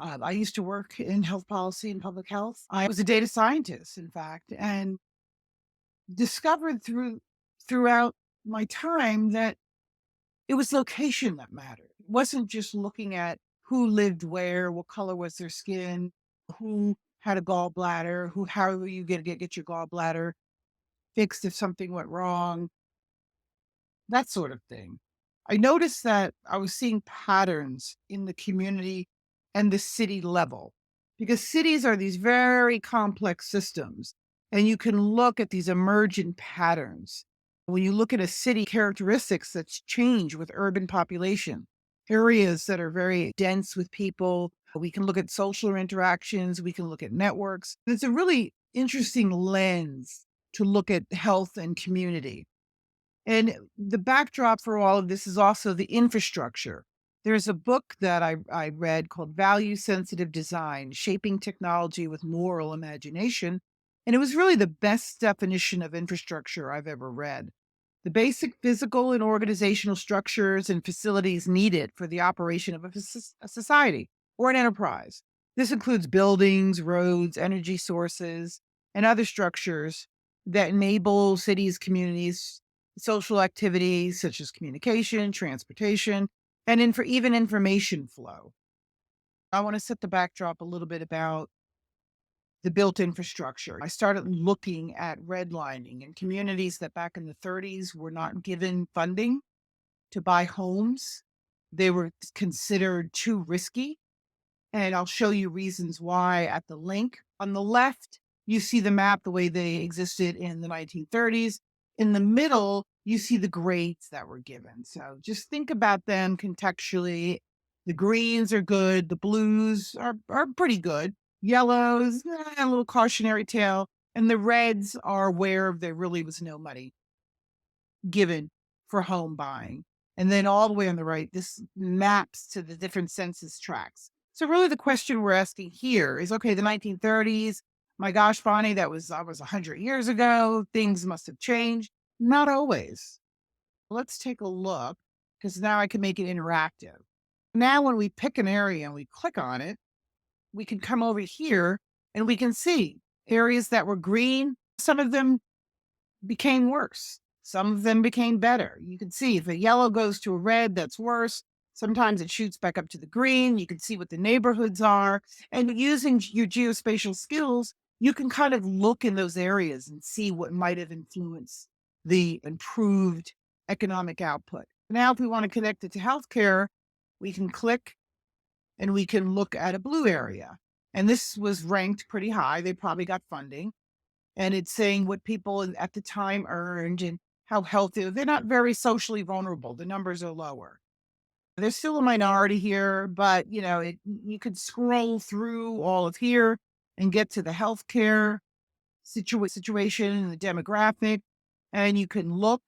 I used to work in health policy and public health. I was a data scientist, in fact, and discovered throughout my time that it was location that mattered. It wasn't just looking at who lived where, what color was their skin, who had a gallbladder, how were you going to get your gallbladder fixed if something went wrong, that sort of thing. I noticed that I was seeing patterns in the community and the city level because cities are these very complex systems and you can look at these emergent patterns. When you look at a city characteristics that's change with urban population, areas that are very dense with people, we can look at social interactions, we can look at networks. It's a really interesting lens to look at health and community. And the backdrop for all of this is also the infrastructure. There's a book that I read called Value Sensitive Design Shaping Technology with Moral Imagination. And it was really the best definition of infrastructure I've ever read. The basic physical and organizational structures and facilities needed for the operation of a society or an enterprise. This includes buildings, roads, energy sources, and other structures that enable cities, communities, social activities such as communication, transportation, and even information flow. I want to set the backdrop a little bit about the built infrastructure. I started looking at redlining in communities that back in the 30s were not given funding to buy homes. They were considered too risky. And I'll show you reasons why at the link. On the left, you see the map the way they existed in the 1930s. In the middle, you see the grades that were given. So just think about them contextually. The greens are good. The blues are pretty good. Yellows, a little cautionary tale. And the reds are where there really was no money given for home buying. And then all the way on the right, this maps to the different census tracts. So really the question we're asking here is, okay, the 1930s, my gosh, Bonnie, that was 100 years ago. Things must have changed. Not always. Let's take a look because now I can make it interactive. Now, when we pick an area and we click on it, we can come over here and we can see areas that were green. Some of them became worse. Some of them became better. You can see if a yellow goes to a red, that's worse. Sometimes it shoots back up to the green. You can see what the neighborhoods are. And using your geospatial skills, you can kind of look in those areas and see what might have influenced the improved economic output. Now, if we want to connect it to healthcare, we can click and we can look at a blue area. And this was ranked pretty high. They probably got funding and it's saying what people at the time earned and how healthy. They're not very socially vulnerable. The numbers are lower. There's still a minority here, but you could scroll through all of here and get to the healthcare situation and the demographic, and you can look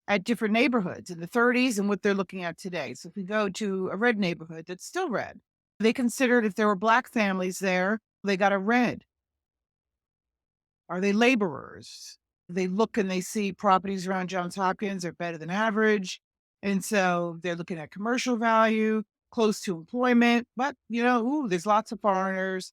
at different neighborhoods in the 30s and what they're looking at today. So if we go to a red neighborhood that's still red, they considered if there were Black families there, they got a red. Are they laborers? They look and they see properties around Johns Hopkins are better than average. And so they're looking at commercial value, close to employment, but there's lots of foreigners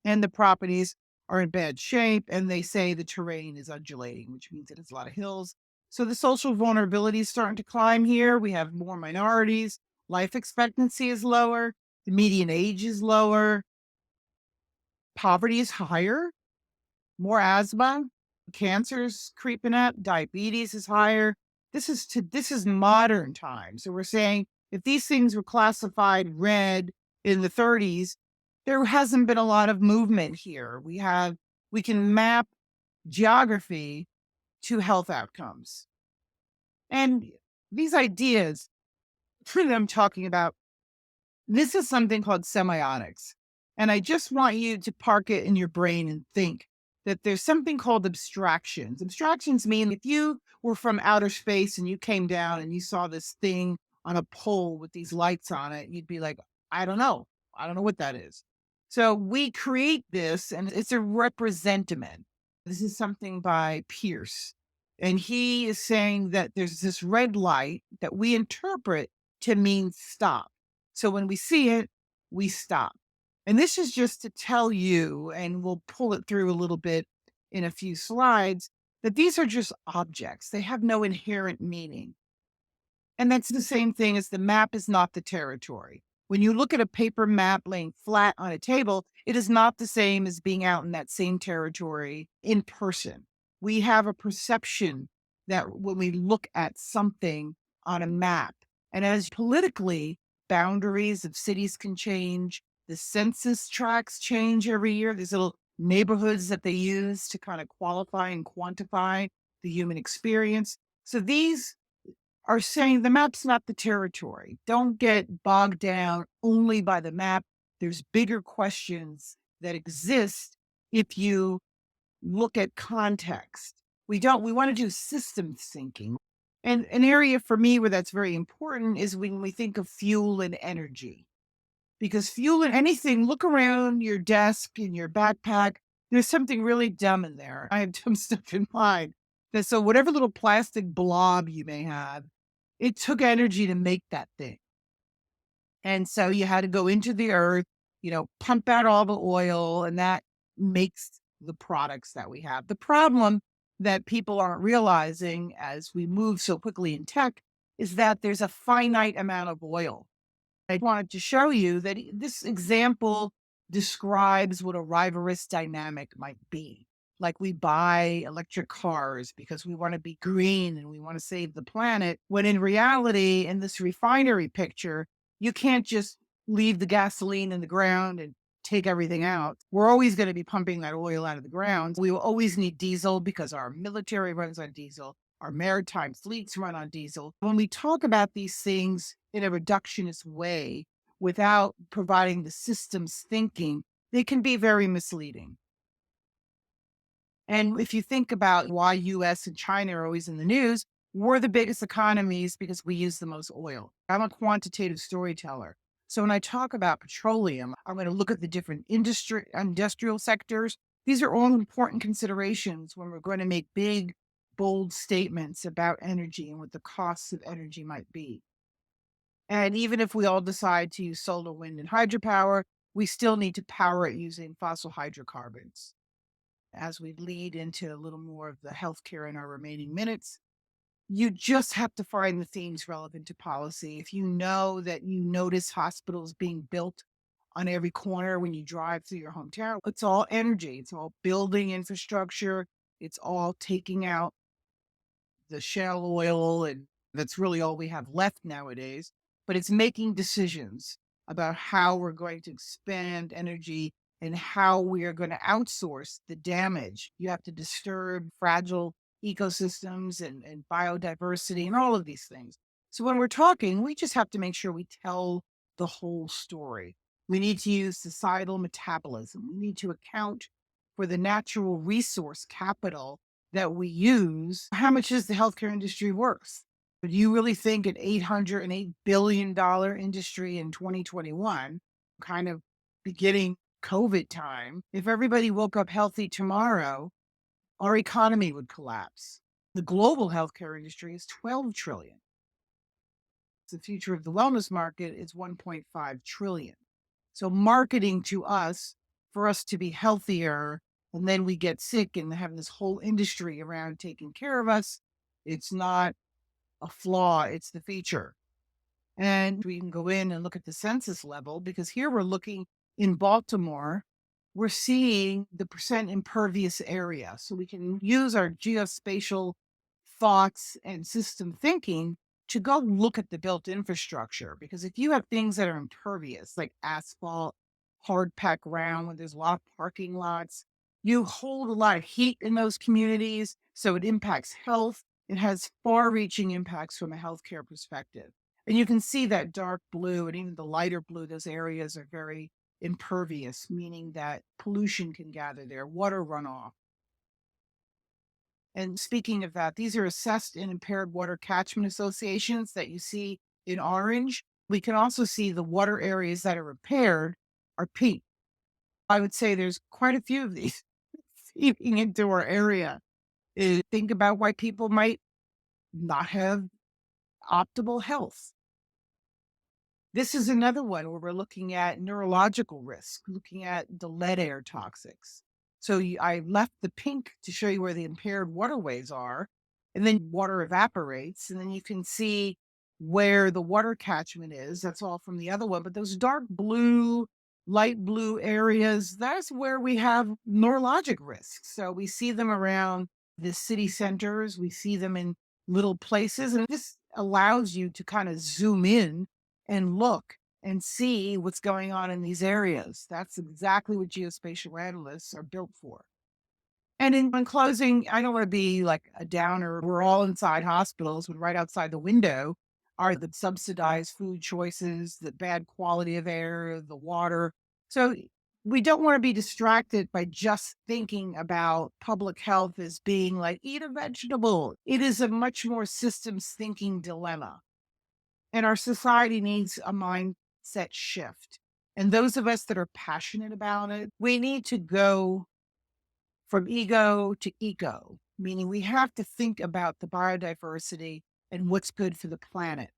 and the properties are in bad shape. And they say the terrain is undulating, which means that it's a lot of hills. So the social vulnerability is starting to climb here. We have more minorities. Life expectancy is lower. The median age is lower. Poverty is higher. More asthma, cancer's creeping up, diabetes is higher. This is modern times. So we're saying if these things were classified red in the 30s, there hasn't been a lot of movement here. We can map geography to health outcomes. And these ideas that I'm talking about, this is something called semiotics. And I just want you to park it in your brain and think that there's something called abstractions. Abstractions mean if you were from outer space and you came down and you saw this thing on a pole with these lights on it, you'd be like, I don't know. I don't know what that is. So we create this and it's a representiment. This is something by Pierce. And he is saying that there's this red light that we interpret to mean stop. So when we see it, we stop. And this is just to tell you, and we'll pull it through a little bit in a few slides, that these are just objects. They have no inherent meaning. And that's the same thing as the map is not the territory. When you look at a paper map laying flat on a table, it is not the same as being out in that same territory in person. We have a perception that when we look at something on a map, and as politically, boundaries of cities can change, the census tracts change every year. These little neighborhoods that they use to kind of qualify and quantify the human experience. So these are saying the map's not the territory. Don't get bogged down only by the map. There's bigger questions that exist if you look at context. We want to do systems thinking. And an area for me where that's very important is when we think of fuel and energy. Because fuel and anything, look around your desk, in your backpack, there's something really dumb in there. I have dumb stuff in mine. So whatever little plastic blob you may have, it took energy to make that thing. And so you had to go into the earth, pump out all the oil, and that makes the products that we have. The problem that people aren't realizing as we move so quickly in tech is that there's a finite amount of oil. I wanted to show you that this example describes what a rivalrous dynamic might be. Like we buy electric cars because we want to be green and we want to save the planet, when in reality, in this refinery picture, you can't just leave the gasoline in the ground and take everything out. We're always going to be pumping that oil out of the ground. We will always need diesel because our military runs on diesel. Our maritime fleets run on diesel. When we talk about these things in a reductionist way without providing the systems thinking, they can be very misleading. And if you think about why US and China are always in the news, we're the biggest economies because we use the most oil. I'm a quantitative storyteller. So when I talk about petroleum, I'm going to look at the different industrial sectors. These are all important considerations when we're going to make big, bold statements about energy and what the costs of energy might be. And even if we all decide to use solar, wind, and hydropower, we still need to power it using fossil hydrocarbons. As we lead into a little more of the healthcare in our remaining minutes, you just have to find the themes relevant to policy. If you know that you notice hospitals being built on every corner when you drive through your hometown, it's all energy, it's all building infrastructure, it's all taking out the shale oil, and that's really all we have left nowadays. But it's making decisions about how we're going to expand energy and how we are going to outsource the damage. You have to disturb fragile ecosystems and biodiversity and all of these things. So when we're talking, we just have to make sure we tell the whole story. We need to use societal metabolism. We need to account for the natural resource capital that we use. How much is the healthcare industry worth? Do you really think an $808 billion industry in 2021, kind of beginning COVID time, if everybody woke up healthy tomorrow, our economy would collapse? The global healthcare industry is 12 trillion. The future of the wellness market is 1.5 trillion. So marketing to us for us to be healthier, and then we get sick and have this whole industry around taking care of us, it's not a flaw, it's the feature. And we can go in and look at the census level, because here we're looking in Baltimore, we're seeing the percent impervious area. So we can use our geospatial thoughts and system thinking to go look at the built infrastructure. Because if you have things that are impervious, like asphalt, hard packed ground, when there's a lot of parking lots, you hold a lot of heat in those communities. So it impacts health. It has far reaching impacts from a healthcare perspective. And you can see that dark blue and even the lighter blue, those areas are very impervious, meaning that pollution can gather there, water runoff. And speaking of that, these are assessed and impaired water catchment associations that you see in orange. We can also see the water areas that are repaired are pink. I would say there's quite a few of these seeping into our area. Think about why people might not have optimal health. This is another one where we're looking at neurological risk, looking at the lead air toxics. So I left the pink to show you where the impaired waterways are, and then water evaporates, and then you can see where the water catchment is. That's all from the other one. But those dark blue, light blue areas, that's where we have neurologic risks. So we see them around the city centers, we see them in little places, and this allows you to kind of zoom in and look and see what's going on in these areas. That's exactly what geospatial analysts are built for. And in closing, I don't want to be like a downer. We're all inside hospitals, but right outside the window are the subsidized food choices, the bad quality of air, the water. So we don't want to be distracted by just thinking about public health as being like, eat a vegetable. It is a much more systems thinking dilemma. And our society needs a mindset shift. And those of us that are passionate about it, we need to go from ego to eco, meaning we have to think about the biodiversity and what's good for the planet.